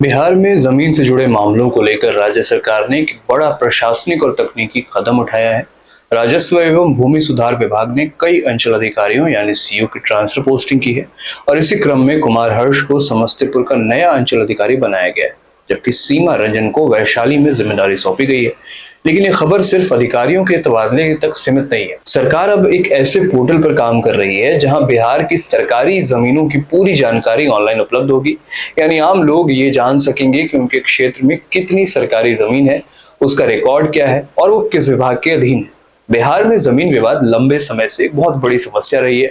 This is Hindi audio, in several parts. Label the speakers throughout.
Speaker 1: बिहार में जमीन से जुड़े मामलों को लेकर राज्य सरकार ने एक बड़ा प्रशासनिक और तकनीकी कदम उठाया है। राजस्व एवं भूमि सुधार विभाग ने कई अंचल अधिकारियों यानी सीओ की ट्रांसफर पोस्टिंग की है और इसी क्रम में कुमार हर्ष को समस्तीपुर का नया अंचल अधिकारी बनाया गया है, जबकि सीमा रंजन को वैशाली में जिम्मेदारी सौंपी गई है। लेकिन ये खबर सिर्फ अधिकारियों के तबादले तक सीमित नहीं है। सरकार अब एक ऐसे पोर्टल पर काम कर रही है जहां बिहार की सरकारी जमीनों की पूरी जानकारी ऑनलाइन उपलब्ध होगी। यानी आम लोग ये जान सकेंगे कि उनके क्षेत्र में कितनी सरकारी जमीन है, उसका रिकॉर्ड क्या है और वो किस विभाग के अधीन है। बिहार में जमीन विवाद लंबे समय से एक बहुत बड़ी समस्या रही है।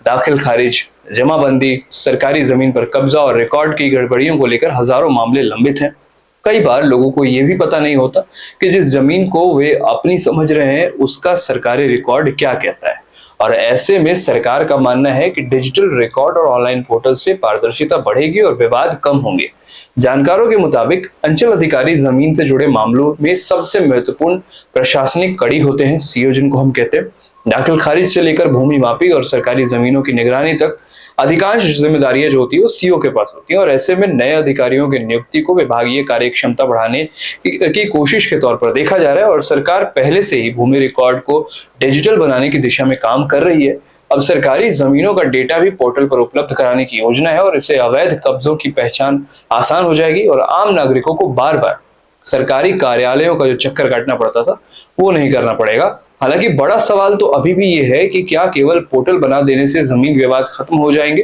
Speaker 1: दाखिल खारिज, जमाबंदी, सरकारी जमीन पर कब्जा और रिकॉर्ड की गड़बड़ियों को लेकर हजारों मामले लंबित हैं। कई बार लोगों को यह भी पता नहीं होता कि जिस जमीन को वे अपनी समझ रहे हैं उसका सरकारी रिकॉर्ड क्या कहता है। और ऐसे में सरकार का मानना है कि डिजिटल रिकॉर्ड और ऑनलाइन पोर्टल से पारदर्शिता बढ़ेगी और विवाद कम होंगे। जानकारों के मुताबिक अंचल अधिकारी जमीन से जुड़े मामलों में सबसे महत्वपूर्ण प्रशासनिक कड़ी होते हैं, सीओ जिनको हम कहते हैं। दाखिल खारिज से लेकर भूमि मापी और सरकारी जमीनों की निगरानी तक अधिकांश जिम्मेदारियां जो होती है वो सीओ के पास होती है। और ऐसे में नए अधिकारियों की नियुक्ति को विभागीय कार्य क्षमता बढ़ाने की कोशिश के तौर पर देखा जा रहा है और सरकार पहले से ही भूमि रिकॉर्ड को डिजिटल बनाने की दिशा में काम कर रही है। अब सरकारी जमीनों का डेटा भी पोर्टल पर उपलब्ध कराने की योजना है और इससे अवैध कब्जों की पहचान आसान हो जाएगी और आम नागरिकों को बार बार सरकारी कार्यालयों का जो चक्कर काटना पड़ता था वो नहीं करना पड़ेगा। हालांकि बड़ा सवाल तो अभी भी ये है कि क्या केवल पोर्टल बना देने से जमीन विवाद खत्म हो जाएंगे।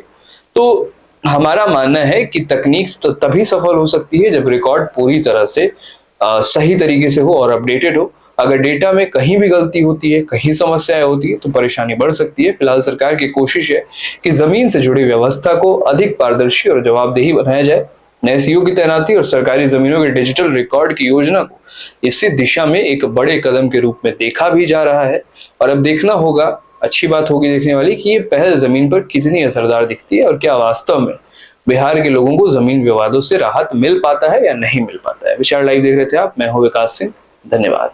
Speaker 1: तो हमारा मानना है कि तकनीक तभी सफल हो सकती है जब रिकॉर्ड पूरी तरह से सही तरीके से हो और अपडेटेड हो। अगर डेटा में कहीं भी गलती होती है, कहीं समस्याएं होती है तो परेशानी बढ़ सकती है। फिलहाल सरकार की कोशिश है कि जमीन से जुड़ी व्यवस्था को अधिक पारदर्शी और जवाबदेही बनाया जाए। नए सीओ की तैनाती और सरकारी जमीनों के डिजिटल रिकॉर्ड की योजना को इसी दिशा में एक बड़े कदम के रूप में देखा भी जा रहा है। और अब देखना होगा, अच्छी बात होगी देखने वाली, कि ये पहल जमीन पर कितनी असरदार दिखती है और क्या वास्तव में बिहार के लोगों को जमीन विवादों से राहत मिल पाता है या नहीं मिल पाता है। विशाल लाइव देख रहे थे आप, मैं हूं विकास सिंह। धन्यवाद।